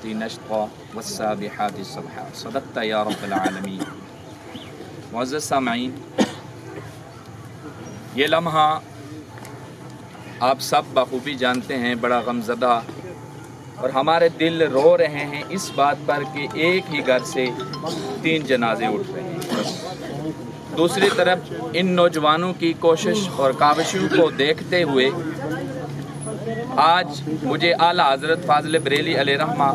नश्ता वस्साबिहाति सबहा सदक़्ता या रब्बल आलमीन। मुअज़्ज़ज़ सामईन, ये लम्हा आप सब बखूबी जानते हैं, बड़ा गमज़दा और हमारे दिल रो रहे हैं इस बात पर कि एक ही घर से 3 जनाजे उठ रहे हैं। दूसरी तरफ इन नौजवानों की कोशिश और काविशों को देखते हुए आज मुझे आला हज़रत फ़ाज़िल बरेली अलैहिर्रहमा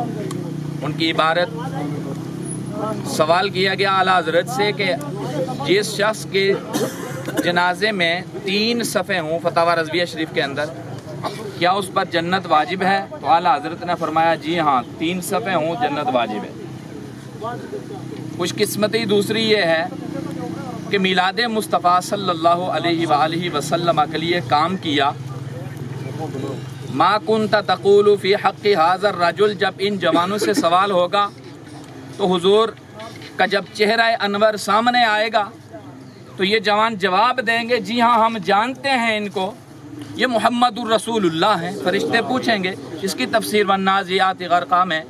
उनकी इबारत सवाल किया गया आला हज़रत से कि जिस शख्स के जनाजे में 3 सफ़े हों फतावा रज़विया शरीफ के अंदर, क्या उस पर जन्नत वाजिब है? तो आला हज़रत ने फरमाया जी हाँ, 3 सफ़े हों जन्नत वाजिब है। खुशकिस्मती दूसरी ये है कि मिलाद मुस्तफ़ा सल्लल्लाहु अलैहि वसल्लम के लिए काम किया। मा कुन्ता तक़ूलु फ़ी हक़्क़ि हाज़र रजुल, जब इन जवानों से सवाल होगा तो हुजूर का जब चेहरा अनवर सामने आएगा तो ये जवान जवाब देंगे जी हाँ, हम जानते हैं इनको, ये मुहम्मदुर रसूलुल्लाह हैं। फरिश्ते पूछेंगे। इसकी तफसीर वन्नाज़ियात ग़रक़ा में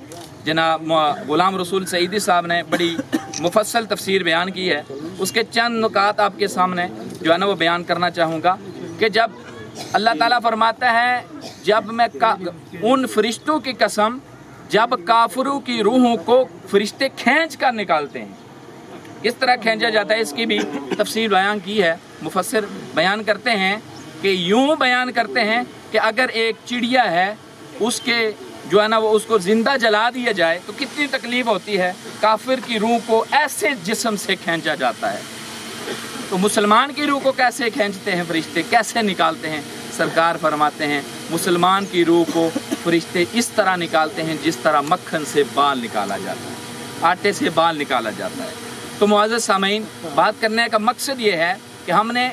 जनाब ग़ुलाम रसूल सईदी साहब ने बड़ी मुफस्सल तफसीर बयान की है। उसके चंद नुकात आपके सामने जो है ना वो बयान करना चाहूँगा कि जब अल्लाह ताला फरमाता है, जब मैं उन फरिश्तों की कसम जब काफिरों की रूहों को फरिश्ते खींच कर निकालते हैं, किस तरह खींचा जाता है इसकी भी तफसीर बयान की है। मुफस्सिर बयान करते हैं कि यूँ बयान करते हैं कि अगर एक चिड़िया है उसके जो है ना वो उसको ज़िंदा जला दिया जाए तो कितनी तकलीफ़ होती है। काफिर की रूह को ऐसे जिस्म से खींचा जाता है, तो मुसलमान की रूह को कैसे खींचते हैं फरिश्ते, कैसे निकालते हैं? सरकार फरमाते हैं मुसलमान की रूह को फरिश्ते इस तरह निकालते हैं जिस तरह मक्खन से बाल निकाला जाता है, आटे से बाल निकाला जाता है। तो मुअज़्ज़ज़ सामईन, बात करने का मकसद ये है कि हमने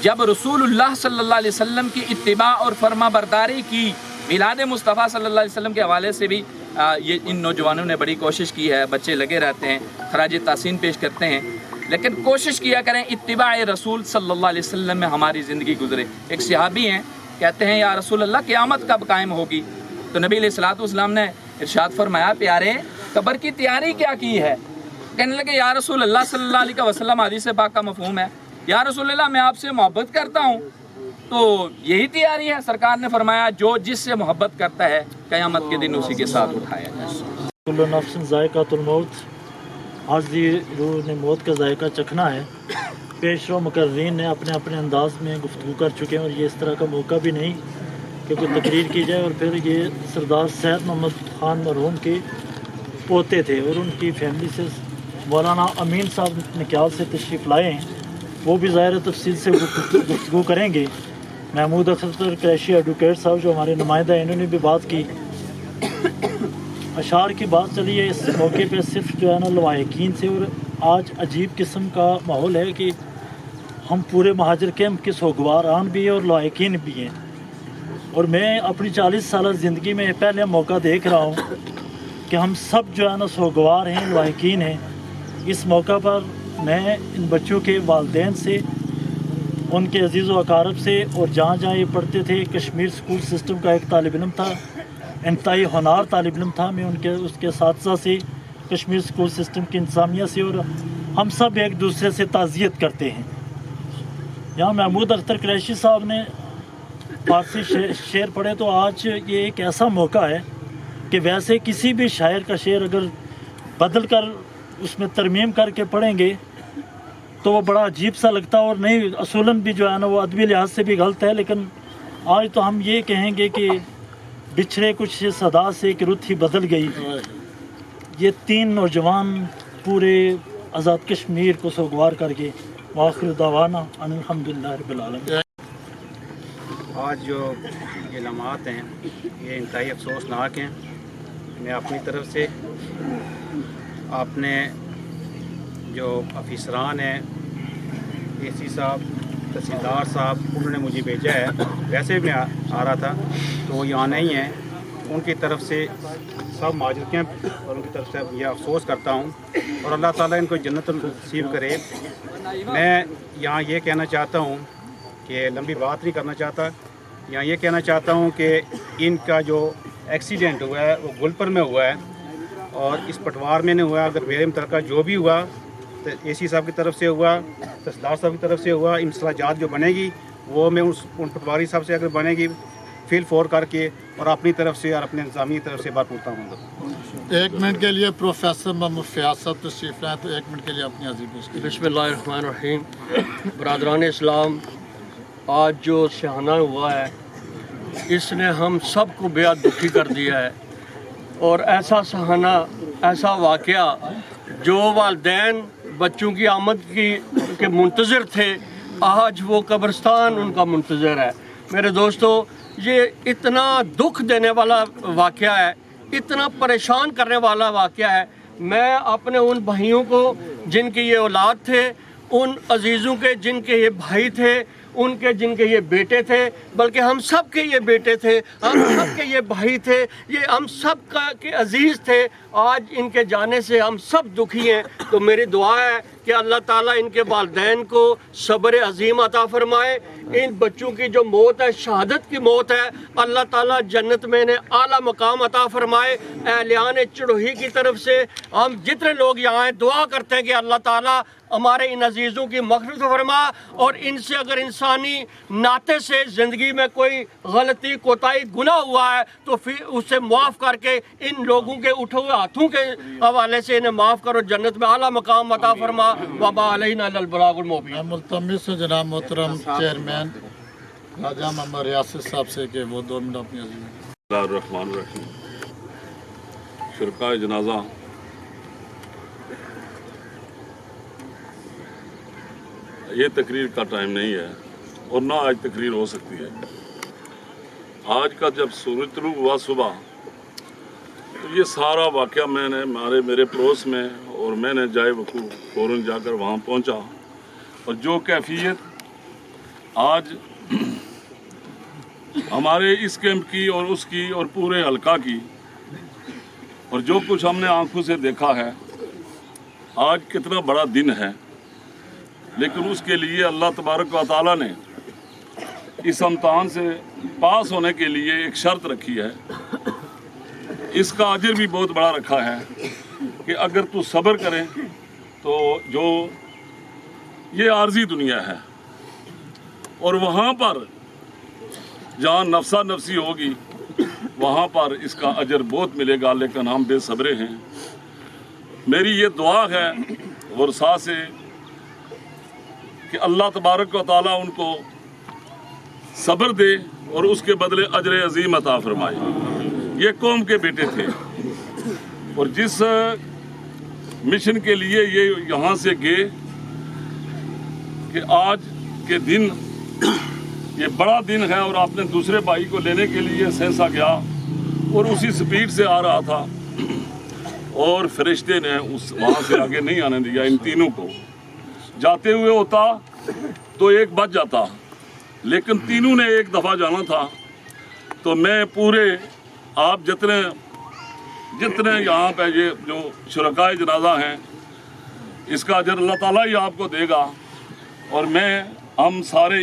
जब रसूलुल्लाह सल्लल्लाहु अलैहि वसल्लम की इत्तिबा और फरमा बरदारी की, मिलाद मुस्तफ़ा सल्लल्लाहु अलैहि वसल्लम के हवाले से भी ये इन नौजवानों ने बड़ी कोशिश की है। बच्चे लगे रहते हैं, खराज तासीन पेश करते हैं, लेकिन कोशिश किया करें इत्तिबा रसूल सल्लल्लाहु अलैहि वसल्लम में हमारी ज़िंदगी गुजरे। एक सहाबी हैं, कहते हैं या रसूल अल्लाह क़यामत कब कायम होगी? तो नबी अलैहिस्सलातु वस्सलाम ने इरशाद फरमाया, प्यारे कब्र की तैयारी क्या की है? कहने लगे या रसूल अल्लाह सल्लल्लाहु अलैहि वसल्लम, हदीस पाक का मफ़हूम है, या रसूल अल्लाह मैं आपसे मोहब्बत करता हूँ, तो यही तैयारी है। सरकार ने फरमाया जो जिससे मोहब्बत करता है क़यामत के दिन उसी के साथ उठाया जाए। कुल्लु नफ्सिन ज़ायक़ातुल मौत, हाज़ी रूह ने मौत का जायका चखना है। पेशरो मुकर्रीन ने अपने अपने अंदाज में गुफ्तगू कर चुके हैं और ये इस तरह का मौका भी नहीं कि कोई तकरीर की जाए। और फिर ये सरदार सैयद मोहम्मद ख़ान मरहूम के पोते थे और उनकी फैमिली से मौलाना अमीन साहब निक्याल से तशरीफ़ लाए हैं, वो भी ज़ाहिर तफसील से गुफ्तगू करेंगे। महमूद अख्तर क़ुरैशी एडवोकेट साहब जो हमारे नुमाइंदा हैं, इन्होंने भी बात की। अशार की बात चली है इस मौके पे सिर्फ जो है ना लवाहिकीन से। और आज अजीब किस्म का माहौल है कि हम पूरे महाजर कैंप के सोगवारान भी हैं और लवाहिकीन भी हैं। और मैं अपनी 40 साल ज़िंदगी में पहले मौका देख रहा हूँ कि हम सब जो है ना सोगवार हैं, लवाहिकीन हैं। इस मौका पर मैं इन बच्चों के वालिदैन से, उनके अजीज़ व अकारब से, और जहाँ जहाँ ये पढ़ते थे, कश्मीर स्कूल सिस्टम का एक तालिब इल्म था, इंतहाई होनार तालिब इल्म था, मैं उसके असातिज़ा से, कश्मीर स्कूल सिस्टम की इंतज़ामिया से, और हम सब एक दूसरे से ताज़ियत करते हैं। यहाँ महमूद अख्तर क़ुरैशी साहब ने फारसी शेर पढ़े, तो आज ये एक ऐसा मौका है कि वैसे किसी भी शायर का शेर अगर बदल कर उसमें तरमीम करके पढ़ेंगे तो वो बड़ा अजीब सा लगता है, और नहीं असूलन भी जो है ना वो अदबी लिहाज से भी गलत है। लेकिन आज तो हम ये कहेंगे कि बिछड़े कुछ सदा से कि रुत ही बदल गई। ये 3 नौजवान पूरे आज़ाद कश्मीर को सोगवार करके वाखिर दावाना अल्हम्दुलिल्लाह रब्बिल आलमीन। आज जो ये लम्हात हैं ये इंतहाई अफसोसनाक हैं। मैं अपनी तरफ से अपने जो अफसरान हैं, AC साहब, तहसीलदार साहब, उन्होंने मुझे भेजा है। वैसे भी मैं आ रहा था तो वो यहाँ नहीं है, उनकी तरफ से सब महाजर कैंप और उनकी तरफ से यह अफसोस करता हूँ और अल्लाह ताला इनको जन्नत नसीब करे। मैं यहाँ ये कहना चाहता हूँ कि लंबी बात नहीं करना चाहता, यहाँ ये कहना चाहता हूँ कि इनका जो एक्सीडेंट हुआ है वो गुलपर में हुआ है और इस पटवार में नहीं हुआ। अगर मेरे मुतलका जो भी हुआ तो AC साहब की तरफ से हुआ, तहसीलदार साहब की तरफ से हुआ, इंसलाजात जो बनेगी वो मैं उन पटवारी साहब से अगर बनेगी फील फोर करके और अपनी तरफ से और अपने इंतजामी की तरफ से बात पूछता हूँ। 1 मिनट के लिए प्रोफेसर महमूद फयाज साहब तशरीफ लाएं, तो 1 मिनट के लिए अपनी अजीब बिस्मिल्लाहिर्रहमानिर्रहीम। बरादरान इस्लाम, आज जो सहाना हुआ है इसने हम सब को बेहद दुखी कर दिया है और ऐसा सहाना, ऐसा वाक़या जो वालिदैन बच्चों की आमद के मुंतज़र थे, आज वो कब्रिस्तान उनका मुंतज़र है। मेरे दोस्तों, ये इतना दुख देने वाला वाक़या है, इतना परेशान करने वाला वाक़या है। मैं अपने उन भाइयों को जिनके ये औलाद थे, उन अजीज़ों के जिनके ये भाई थे, उनके जिनके ये बेटे थे, बल्कि हम सब के ये बेटे थे, हम सब के ये भाई थे, ये हम सब का के अजीज़ थे। आज इनके जाने से हम सब दुखी हैं। तो मेरी दुआ है कि अल्लाह ताला इनके वालिदैन को सब्र अज़ीम अता फरमाए। इन बच्चों की जो मौत है, शहादत की मौत है, अल्लाह ताला जन्नत में इन्हें आला मकाम अता फरमाए। अहलियान चढ़ोही की तरफ से हम जितने लोग यहाँ हैं दुआ करते हैं कि अल्लाह ताला हमारे इन अजीज़ों की मग़फ़िरत फरमा और इनसे अगर इंसानी नाते से ज़िंदगी में कोई गलती, कोताही, गुनाह हुआ है तो फिर उसे माफ़ करके इन लोगों के उठे हुए हाथों के हवाले से इन्हें माफ़ करो, जन्नत में आला मकाम अता फरमा। वमा अलैना इल्लल बलागुल मुबीन। मैं मुल्तमिस हूं जनाब मोहतरम चेयरमैन राजा मोहम्मद रियासत साहब से कि वो 2 मिनट अपनी अजीब। रहमान शुरका जनाजा ये तकरीर का टाइम नहीं है और ना आज तकरीर हो सकती है। आज का जब सूरज तुलू हुआ सुबह, तो ये सारा वाक़या मैंने मेरे पड़ोस में और मैंने जाए वकूफ़ फ़ौरन जाकर वहाँ पहुँचा और जो कैफियत आज हमारे इस कैंप की और उसकी और पूरे हलका की और जो कुछ हमने आंखों से देखा है, आज कितना बड़ा दिन है, लेकिन उसके लिए अल्लाह तबारक व तआला ने इस इम्तिहान से पास होने के लिए एक शर्त रखी है। इसका अजर भी बहुत बड़ा रखा है कि अगर तू सब्र करें तो जो ये आर्जी दुनिया है और वहाँ पर जहाँ नफसा नफसी होगी वहाँ पर इसका अजर बहुत मिलेगा, लेकिन हम बेसब्रे हैं। मेरी ये दुआ है और साथ से कि अल्लाह तबारक व तआला उनको सब्र दे और उसके बदले अजर अजीम अता फरमाए। ये कौम के बेटे थे और जिस मिशन के लिए ये यहाँ से गए कि आज के दिन ये बड़ा दिन है और आपने दूसरे भाई को लेने के लिए सहसा गया और उसी स्पीड से आ रहा था और फरिश्ते ने उस वहाँ से आगे नहीं आने दिया। इन तीनों को जाते हुए होता तो एक बच जाता, लेकिन तीनों ने एक दफ़ा जाना था। तो मैं पूरे आप जितने यहाँ पे ये जो शुरकाए जनाजा हैं, इसका अजर अल्लाह ताला ही आपको देगा। और हम सारे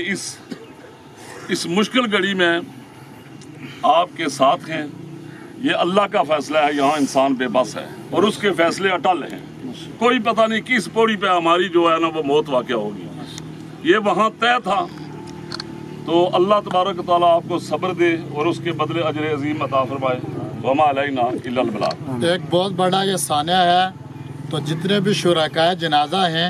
इस मुश्किल घड़ी में आपके साथ हैं। ये अल्लाह का फैसला है, यहाँ इंसान बेबस है और उसके फैसले अटल हैं। कोई पता नहीं किस पौड़ी पे हमारी जो है ना वो मौत वाक़या होगी, ये वहाँ तय था। तो अल्लाह तबारक तआला आपको सब्र दे और उसके बदले अजर अजीम अता फरमाए। वमा अलैना इल्लल बलाग। एक बहुत बड़ा ये सानिया है, तो जितने भी शुरकाए जनाजा हैं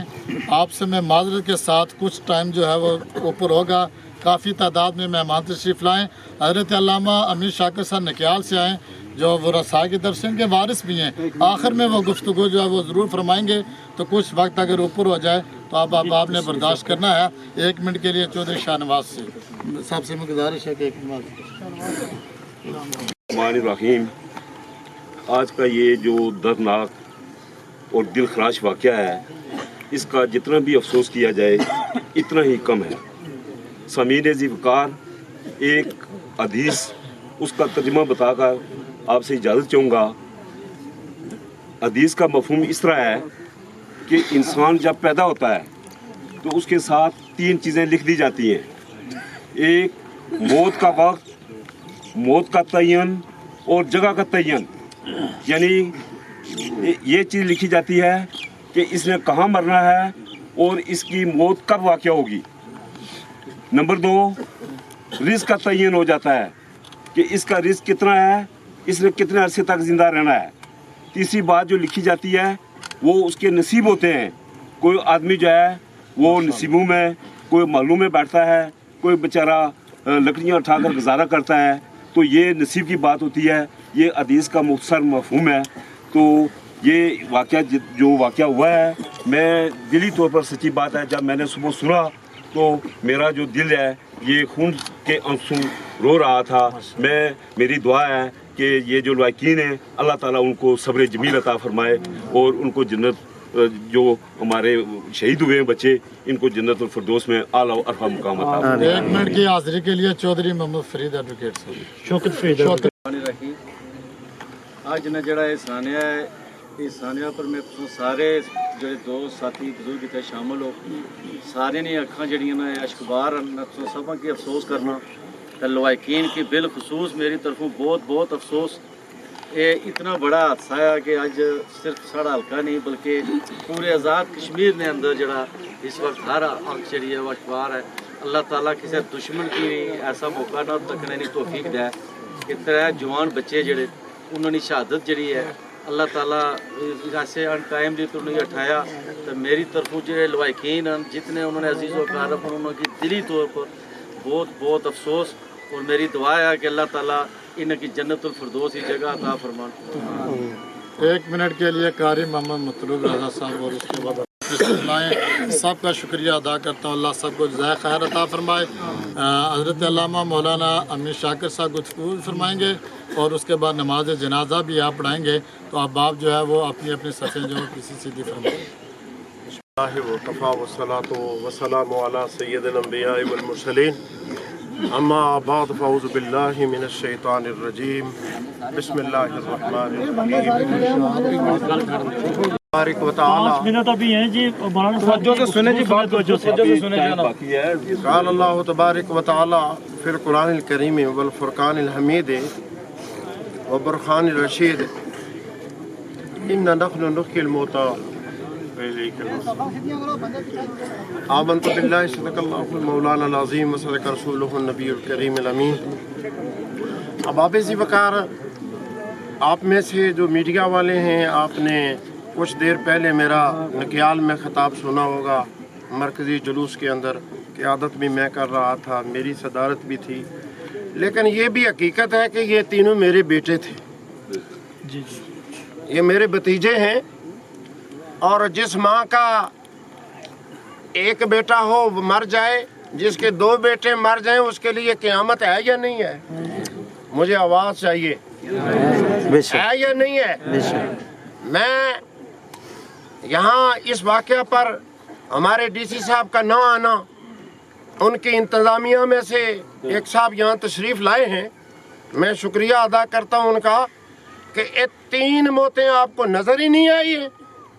आपसे मैं माजरत के साथ कुछ टाइम जो है वो ऊपर होगा। काफ़ी तादाद में मेहमान तशरीफ़ लाएँ। हज़रत अल्लामा अमीर शाकिर साहब नकियाल से आएँ जो वो रसाई की तरफ से इनके वारिस भी हैं। आखिर में वो गुफ्तगू जो है वो ज़रूर फरमाएंगे। तो कुछ वक्त अगर ऊपर हो जाए तो आपने बर्दाश्त करना है। 1 मिनट के लिए चौधरी शाहनवाज से साहब से मैं गुजारिश है कि 1 मिनट। रहीम, आज का ये जो दर्दनाक और दिल खराश वाक़या है, इसका जितना भी अफसोस किया जाए इतना ही कम है। समीर ज़िवकार एक हदीस उसका तर्जुमा बताकर आपसे इजाज़त चाहूँगा। हदीस का मफ़हूम इस तरह है कि इंसान जब पैदा होता है तो उसके साथ 3 चीज़ें लिख दी जाती हैं। एक मौत का वक्त, मौत का तयन और जगह का तयन, यानी ये चीज़ लिखी जाती है कि इसने कहाँ मरना है और इसकी मौत कब वाक़या होगी। नंबर 2, रिस्क का तयन हो जाता है कि इसका रिस्क कितना है, इसने कितने अरसे तक ज़िंदा रहना है। तीसरी बात जो लिखी जाती है वो उसके नसीब होते हैं। कोई आदमी जो है वो नसीबों में, कोई मालूम में बैठता है, कोई बेचारा लकड़ियाँ उठाकर गुजारा करता है, तो ये नसीब की बात होती है। ये हदीस का मुख्तसर मफ़हूम है। तो ये वाक़या जो वाक़या हुआ है, मैं दिली तौर पर सच्ची बात है, जब मैंने सुबह सुना तो मेरा जो दिल है ये खून के आंसू रो रहा था। मेरी दुआ है कि ये जो लवाकिन हैं, अल्लाह ताला उनको सब्र जमील अता फरमाए और उनको जन्नत, जो हमारे शहीद हुए हैं बच्चे, इनको जन्नत और फिरदौस में आला और अरफा मुकाम अता फरमाए। 1 मिनट की हाजिरी के लिए चौधरी मोहम्मद फरीद एडवोकेट साहब। शौकत फरीद ਅੱਜ ਨਾ ਜਿਹੜਾ ਇਹ ਸਾਨਿਆ ਹੈ, ਇਹ ਸਾਨਿਆ ਪਰ ਮੈਂ ਸਾਰੇ ਜਿਹੜੇ ਦੋਸਤ ਸਾਥੀ ਬਜ਼ੁਰਗ ਇੱਥੇ ਸ਼ਾਮਲ ਹੋ, ਸਾਰਿਆਂ ਦੀਆਂ ਅੱਖਾਂ ਜਿਹੜੀਆਂ ਨੇ ਅਸ਼ਕਬਾਰ ਸਭਾਂ ਕੀ ਅਫਸੋਸ ਕਰਨਾ ਤੇ ਲਵਾਇਕੀਨ की बिलखसूस मेरी तरफों बहुत बहुत अफसोस। ये इतना बड़ा हादसा है कि अज सिर्फ साढ़ा हल्का नहीं बल्कि पूरे आज़ाद कश्मीर ने अंदर जड़ा इस वक्त हर आंख जड़ी है वो अखबार है। अल्लाह ताला किसी दुश्मन की ऐसा मौका ना तकने की तौफीक दे कि 3 जवान बच्चे जड़े उन्होंने शहादत जड़ी है। अल्लाह ताला ऐसे अनकायम दी तो उन्हें उठाया। तो मेरी तरफों जो लवाइकीन जितने उन्होंने अजीज़ व कारब उन्होंने दिली तौर पर बहुत बहुत अफसोस, और मेरी दुआ है कि अल्लाह ताला इनकी जन्नतुल फिरदौस की जगह अता फरमाए। 1 मिनट के लिए कारी मोहम्मद मतलूब रज़ा साहब और उसके बाद सबका शुक्रिया अदा करता हूँ। अल्लाह सबको जज़ाए खैर अता फरमाए। हज़रत अल्लामा मौलाना अमीर शाकिर साहब गुफ्तगू फरमाएंगे और उसके बाद नमाज जनाजा भी आप पढ़ाएंगे। तो अब आप जो है वो अपनी अपनी सफ़ें जो किसी सीधी फरमाएंगे। वक़फ़ा वस्सलातु वस्सलामु अला सय्यदिल अंबिया वल मुरसलीन अम्मा बाद फ़अऊज़ु बिल्लाहि मिनश शैतानिर रजीम बिस्मिल्लाहिर रहमानिर रहीम। बारिक व तआला 5 मिनट अभी हैं जी, मौलाना साहब जो सुने जी, बात जो सुने बाकी है। क़ाल अल्लाहु तबारक व तआला फ़िल क़ुरानिल करीम वल फ़ुरक़ानिल हमीद व बुरक़ानिर रशीद इन्ना नहनु नुह्यिल मौता आमन्तु बिल्लाहि सदक़ल्लाहुल मौलाना अज़ीम व सदक़ रसूलुहुन नबियुल करीमुल अमीन। अब आप इसी वक़ार आप में से जो मीडिया वाले हैं, आपने कुछ देर पहले मेरा नकियाल में ख़िताब सुना होगा। मरकज़ी जुलूस के अंदर क़यादत भी मैं कर रहा था, मेरी सदारत भी थी, लेकिन ये भी हकीकत है कि ये तीनों मेरे बेटे थे जी। ये मेरे भतीजे हैं। और जिस माँ का एक बेटा हो मर जाए, जिसके 2 बेटे मर जाएं, उसके लिए क़यामत है या नहीं है? मुझे आवाज़ चाहिए, है या नहीं है? मैं यहाँ इस वाक़या पर हमारे डीसी साहब का ना आना, उनकी इंतज़ामिया में से एक साहब यहाँ तशरीफ़ लाए हैं, मैं शुक्रिया अदा करता हूँ उनका कि ये 3 मौतें आपको नज़र ही नहीं आई है।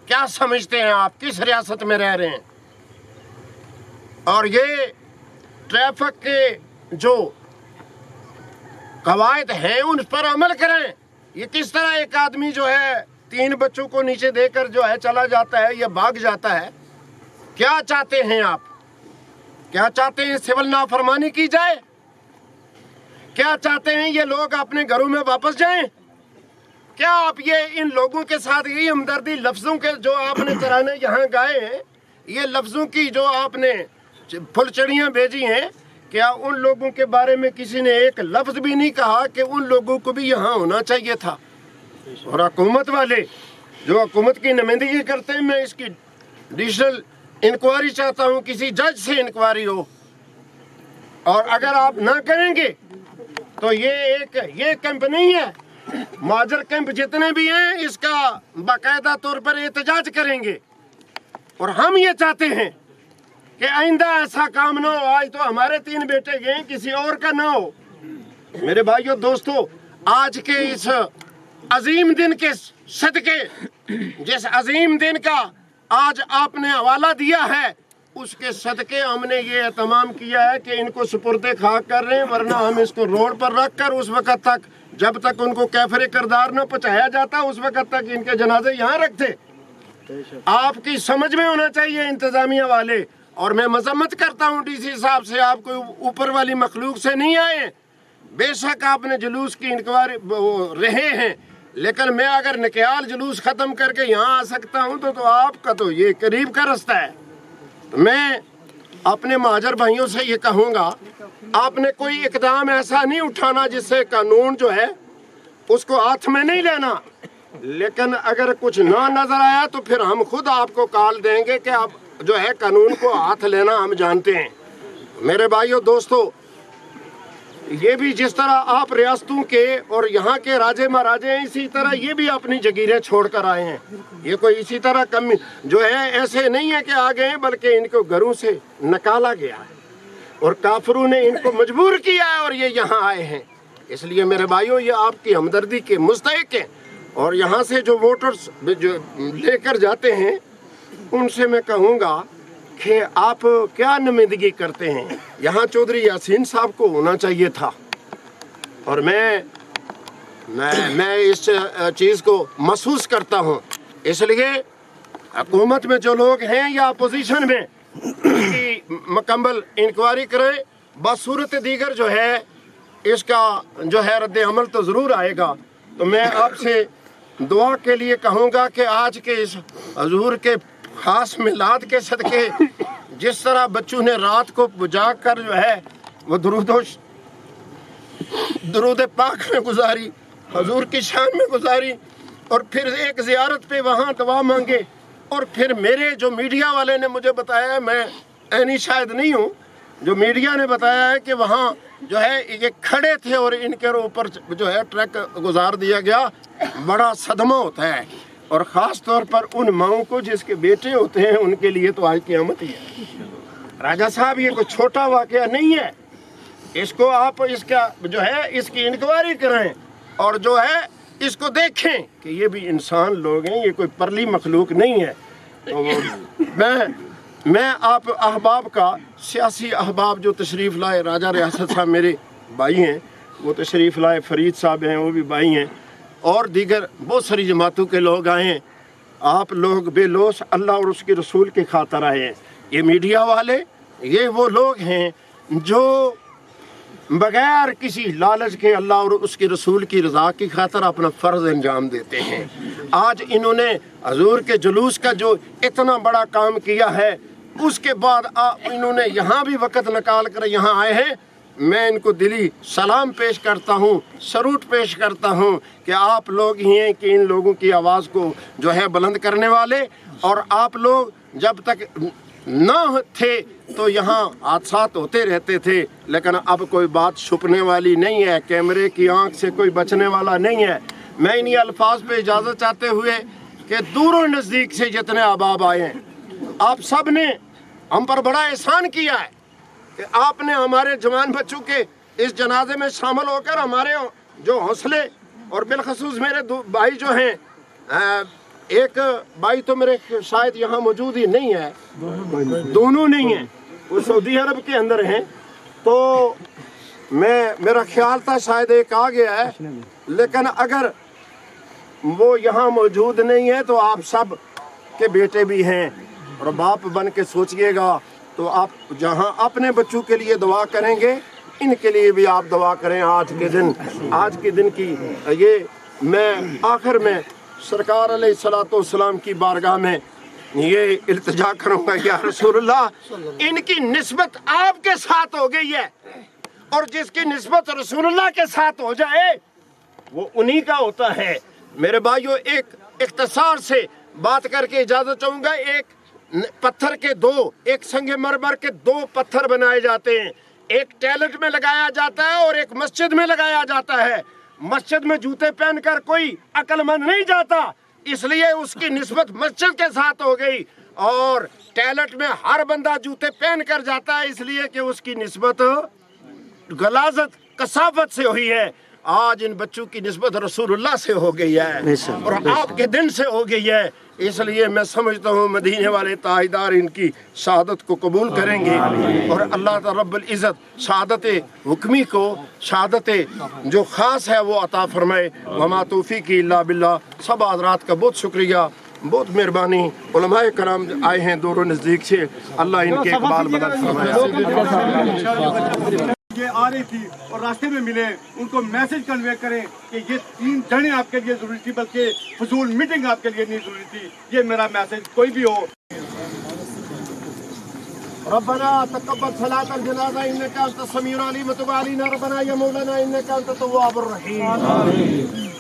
क्या समझते हैं आप किस रियासत में रह रहे हैं? और ये ट्रैफिक के जो कवायद हैं उन पर अमल करें। ये किस तरह एक आदमी जो है 3 बच्चों को नीचे देकर जो है चला जाता है या भाग जाता है? क्या चाहते हैं आप? क्या चाहते हैं सिविल नाफरमानी की जाए? क्या चाहते हैं ये लोग अपने घरों में वापस जाएं? क्या आप ये इन लोगों के साथ यही हमदर्दी लफ्ज़ों के जो आपने तराने यहाँ गाए हैं, ये लफ्ज़ों की जो आपने फुलचड़ियाँ भेजी हैं, क्या उन लोगों के बारे में किसी ने एक लफ्ज़ भी नहीं कहा कि उन लोगों को भी यहाँ होना चाहिए था? और हुकूमत वाले जो हुकूमत की नुमाइंदगी करते हैं, मैं इसकी डिजिटल इंक्वायरी चाहता हूँ, किसी जज से इंक्वायरी हो। और अगर आप ना करेंगे तो ये कैंप नहीं है, मुआजर कैंप जितने भी हैं इसका बाकायदा तौर पर एहतजाज करेंगे। और हम ये चाहते हैं कि आइंदा ऐसा काम ना हो। आज तो हमारे 3 बेटे गए, किसी और का ना हो। मेरे भाइयों दोस्तों, आज के इस अजीम दिन के सदके, जिस अजीम दिन का आज आपने हवाला दिया है, उसके सदके हमने ये एहतमाम किया है कि इनको सुपुर्दे खाक कर रहे हैं, वरना हम इसको रोड पर रख कर उस वक्त तक जब तक उनको कैफरे करदार न पहुँचाया जाता उस वक्त तक इनके जनाजे यहाँ रखते। आपकी समझ में होना चाहिए इंतजामिया वाले। और मैं मजम्मत करता हूँ डीसी साहब से, आप कोई ऊपर वाली मखलूक से नहीं आए। बेशक आपने जुलूस की इंक्वायरी रहे हैं, लेकिन मैं अगर निकयाल जुलूस ख़त्म करके यहाँ आ सकता हूँ तो आपका तो ये करीब का रास्ता है। तो मैं अपने महाजर भाइयों से ये कहूँगा, आपने कोई इकदाम ऐसा नहीं उठाना जिससे कानून जो है उसको हाथ में नहीं लेना। लेकिन अगर कुछ ना नजर आया तो फिर हम खुद आपको कॉल देंगे कि आप जो है कानून को हाथ लेना हम जानते हैं। मेरे भाइयों दोस्तों, ये भी जिस तरह आप रियासतों के और यहाँ के राजे महाराजे हैं, इसी तरह ये भी अपनी जगीरें छोड़ कर आए हैं। ये कोई इसी तरह कम जो है ऐसे नहीं है कि आ गए हैं, बल्कि इनको घरों से निकाला गया है और काफिरों ने इनको मजबूर किया है और ये यहाँ आए हैं। इसलिए मेरे भाइयों, ये आपकी हमदर्दी के मुस्तहिक हैं। और यहाँ से जो वोटर्स जो लेकर जाते हैं उनसे मैं कहूँगा कि आप क्या नुमाइंदगी करते हैं। यहाँ चौधरी यासीन साहब को होना चाहिए था। और मैं इस चीज़ को महसूस करता हूँ। इसलिए हुकूमत में जो लोग हैं या अपोजिशन में इसकी मुकम्मल इंक्वायरी करें। बसूरत दीगर जो है इसका जो है रद्द अमल तो ज़रूर आएगा। तो मैं आपसे दुआ के लिए कहूँगा कि आज के इस हजूर के खास मिलाद के सदके जिस तरह बच्चों ने रात को बुझा कर जो है वो दुरूद पाक में गुजारी, हजूर की शान में गुजारी, और फिर एक ज़ियारत पे वहाँ दुआ मांगे। और फिर मेरे जो मीडिया वाले ने मुझे बताया है, मैं ऐनी शायद नहीं हूँ, जो मीडिया ने बताया है कि वहाँ जो है ये खड़े थे और इनके ऊपर जो है ट्रक गुजार दिया गया। बड़ा सदमा होता है, और ख़ास तौर पर उन माओं को जिसके बेटे होते हैं उनके लिए तो आज क़यामत ही है। राजा साहब, ये कोई छोटा वाक़या नहीं है। इसको आप इसका जो है इसकी इंक्वायरी कराएं और जो है इसको देखें कि ये भी इंसान लोग हैं, ये कोई परली मखलूक नहीं है। तो मैं आप अहबाब का, सियासी अहबाब जो तशरीफ़ लाए, राजा रियासत साहब मेरे भाई हैं, वो तशरीफ़ लाए, फरीद साहब हैं वो भी भाई हैं, और दीगर बहुत सारी जमातों के लोग आए हैं। आप लोग बेलोस अल्लाह और उसके रसूल के खातर आए हैं। ये मीडिया वाले, ये वो लोग हैं जो बगैर किसी लालच के अल्लाह और उसके रसूल की रज़ा की खातर अपना फ़र्ज़ अंजाम देते हैं। आज इन्होंने हजूर के जुलूस का जो इतना बड़ा काम किया है, उसके बाद इन्होंने यहाँ भी वक़्त निकाल कर यहाँ आए हैं। मैं इनको दिली सलाम पेश करता हूँ, सरूट पेश करता हूँ कि आप लोग ही हैं कि इन लोगों की आवाज़ को जो है बुलंद करने वाले। और आप लोग जब तक न थे तो यहाँ हादसात होते रहते थे, लेकिन अब कोई बात छुपने वाली नहीं है, कैमरे की आंख से कोई बचने वाला नहीं है। मैं इन्हीं अल्फाज पे इजाज़त चाहते हुए कि दूरों नज़दीक से जितने अहबाब आए हैं, आप सब ने हम पर बड़ा एहसान किया है कि आपने हमारे जवान बच्चों के इस जनाजे में शामिल होकर हमारे जो हौसले, और बिलखसूस मेरे भाई जो हैं, एक भाई तो मेरे शायद यहाँ मौजूद ही नहीं है, दोनों नहीं हैं, वो सऊदी अरब के अंदर हैं। तो मेरा ख्याल था शायद एक आ गया है, लेकिन अगर वो यहाँ मौजूद नहीं है तो आप सब के बेटे भी हैं और बाप बन के सोचिएगा। तो आप जहाँ अपने बच्चों के लिए दुआ करेंगे, इनके लिए भी आप दुआ करें। आज के दिन की ये मैं आखिर में सरकार अलैहिस्सलाम की बारगाह में ये इल्तिजा करूँगा, या रसूलुल्लाह, इनकी निस्बत आपके साथ हो गई है, और जिसकी निस्बत रसूलुल्लाह के साथ हो जाए वो उन्हीं का होता है। मेरे भाइयों, एक इख्तिसार से बात करके इजाज़त चाहूँगा। एक पत्थर के दो, एक संगे मरमर के दो पत्थर बनाए जाते हैं, एक टॉयलेट में लगाया जाता है और एक मस्जिद में लगाया जाता है। मस्जिद में जूते पहनकर कोई अक्लमंद नहीं जाता, इसलिए उसकी निस्बत मस्जिद के साथ हो गई, और टॉयलेट में हर बंदा जूते पहन कर जाता है, इसलिए कि उसकी निस्बत गलाजत कसाफत से हुई है। आज इन बच्चों की निस्बत रसूलुल्लाह से हो गई है और आपके दिन से हो गई है, इसलिए मैं समझता हूँ मदीने वाले ताजदार इनकी शहादत को कबूल करेंगे और अल्लाह ताला रब्बुल इज़्ज़त शहादत हुक्मी को, शहादत जो ख़ास है वो अता फरमाए। वमा तौफीकी इल्ला बिल्लाह। सब हज़रात का बहुत शुक्रिया, बहुत मेहरबानी। उलमाए कराम आए हैं दूरों नज़दीक से, अल्लाह इनके इकबाल बुलंद फरमाए। ये आ रही थी और रास्ते में मिले, उनको मैसेज कन्वे करें कि ये 3 जने आपके लिए जरूरी थी, बल्कि फजूल मीटिंग आपके लिए नहीं जरूरी थी। ये मेरा मैसेज कोई भी हो। रब्बना तक़ब्बल सलातल जनाज़ा इन्नका अंतस समीउल अलीम वतुब अलैना रब्बना या मौलाना इन्नका अंतत तव्वाबुर रहीम।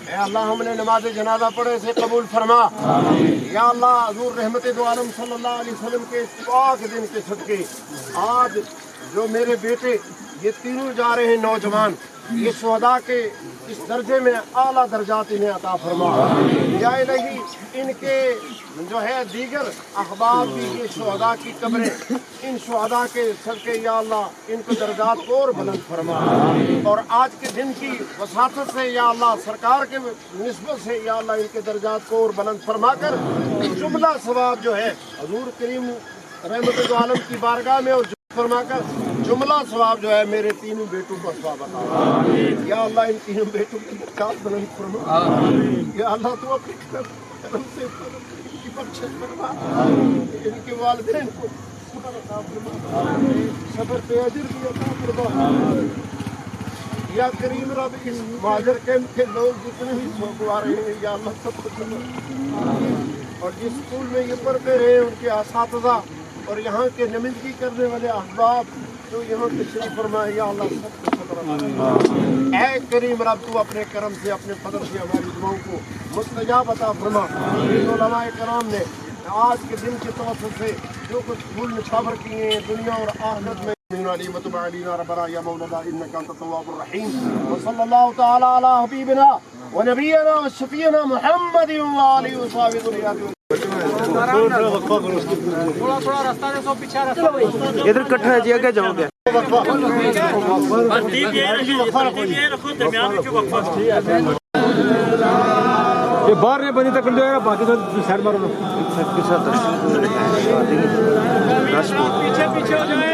ए अल्लाह, हमने नमाज जनाजा पढ़े से कबूल फरमा। या अल्लाह, हज़ूर रहमत दो आलम सल्लल्लाहु अलैहि वसल्लम के पाक दिन के सदके आज जो मेरे बेटे ये तीनों जा रहे हैं नौजवान, ये शुहदा के इस दर्जे में आला दर्जात इन्हें अता फरमा। या इलाही, इनके जो है दीगर अहबाब भी ये शुहदा की कब्रें, इन शुहदा के सदके या अल्लाह इनको दर्जात को और बुलंद फरमा। और आज के दिन की वसातत से या अल्लाह सरकार के निस्बत से या अल्लाह इनके दर्जात को और बुलंद फरमा कर जुमला सवाब जो है हजूर करीम रहमत दो आलम की बारगाह में और फरमा कर जुमला सवाब जो है मेरे तीनों बेटों को सवाब अता। या अल्लाह इन तीनों बेटों की दर्जात बुलंद फरमा। या अल्लाह तू अपने करम से इनकी बख्शिश फरमा, इनके वालिदैन को सब्र अता फरमा, सब्र पे अजर भी अता फरमा। या करीम रब, इस महाजर कैंप के लोग जितने भी सोगवार हैं या अल्लाह सबको सुनो। और जिस स्कूल में ये पढ़ते रहे उनके असातिज़ा और यहाँ के नुमाइंदगी करने वाले अहबाब जो यहाँ तशरीफ फरमाए, या अल्लाह सबको सब्र अता फरमा। ऐ करीम रब, तू अपने करम से, अपने फजल से हमारी दुआओं को मुस्तजाब अता फरमा। इन उलमाए कराम ने आज के दिन के तौफीक से जो कुछ फूल निछावर किए हैं दुनिया और आखिरत में, रब्बना या मौलाना इन्नका अंतत तव्वाबुर रहीम। व सल्लल्लाहु तआला अला हबीबिना व नबियना व शफीना मुहम्मद व आलिहि व सहबिहि थोड़ा रास्ता दे, सो पीछे रास्ता इधर इकट्ठा है जी, आगे जाओगे। ये बाहर नहीं बनी तक बाकी तो साइड मारो। पीछे पीछे हो जाए।